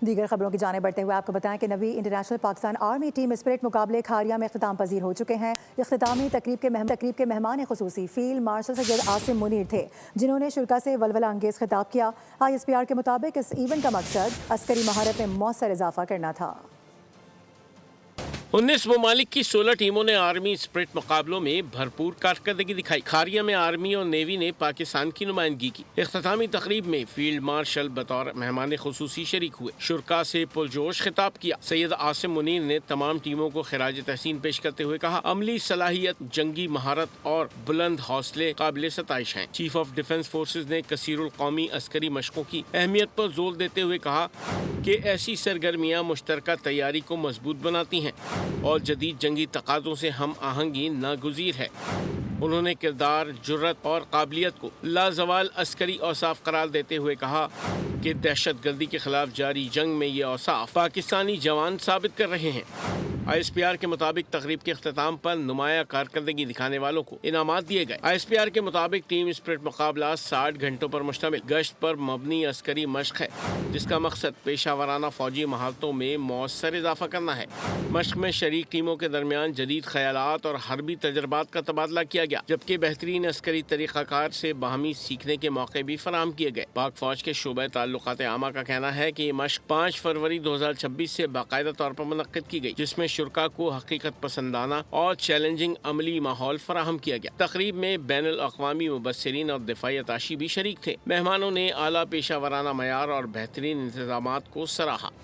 دیگر خبروں کی جانب بڑھتے ہوئے آپ کو بتائیں کہ نویں international Pakistan army team spirit مقابلے کھاریا میں اختتام پذیر ہو چکے ہیں۔ اختتامی تقریب کے مہمان خصوصی فیلڈ مارشل سید عاصم منیر تھے، جنہوں نے شرکاء سے ولولہ انگیز خطاب کیا۔ ISPR کے مطابق اس ایونٹ کا مقصد عسکری مہارت میں مؤثر اضافہ کرنا تھا۔ 19 ممالک کی 16 ٹیموں نے آرمی اسپرٹ مقابلوں میں بھرپور کارکردگی دکھائی۔ کھاریا میں آرمی اور نیوی نے پاکستان کی نمائندگی کی۔ اختتامی تقریب میں فیلڈ مارشل بطور مہمان خصوصی شریک ہوئے، شرکاء سے پرجوش خطاب کیا۔ سید عاصم منیر نے تمام ٹیموں کو خراج تحسین پیش کرتے ہوئے کہا، عملی صلاحیت، جنگی مہارت اور بلند حوصلے قابل ستائش ہیں۔ چیف آف ڈیفنس فورسز نے کثیر القومی عسکری مشقوں کی اہمیت پر زور دیتے ہوئے کہا کہ ایسی سرگرمیاں مشترکہ تیاری کو مضبوط بناتی ہیں اور جدید جنگی تقاضوں سے ہم آہنگی ناگزیر ہے۔ انہوں نے کردار، جرات اور قابلیت کو لازوال عسکری اوصاف قرار دیتے ہوئے کہا کہ دہشت گردی کے خلاف جاری جنگ میں یہ اوصاف پاکستانی جوان ثابت کر رہے ہیں۔ ISPR کے مطابق تقریب کے اختتام پر نمایاں کارکردگی دکھانے والوں کو انعامات دیے گئے۔ ISPR کے مطابق ٹیم اسپرٹ مقابلہ 60 گھنٹوں پر مشتمل گشت پر مبنی عسکری مشق ہے، جس کا مقصد پیشہ ورانہ فوجی مہارتوں میں مؤثر اضافہ کرنا ہے۔ مشق میں شریک ٹیموں کے درمیان جدید خیالات اور حربی تجربات کا تبادلہ کیا گیا، جبکہ بہترین عسکری طریقہ کار سے باہمی سیکھنے کے موقع بھی فراہم کیے گئے۔ پاک فوج کے شعبہ تعلقات عامہ کا کہنا ہے کہ یہ مشق 5 فروری 2026 سے باقاعدہ طور پر منعقد کی گئی، جس میں شرکاء کو حقیقت پسندانہ اور چیلنجنگ عملی ماحول فراہم کیا گیا۔ تقریب میں بین الاقوامی مبصرین اور دفاعی اتاشی بھی شریک تھے۔ مہمانوں نے اعلیٰ پیشہ ورانہ معیار اور بہترین انتظامات کو سراہا۔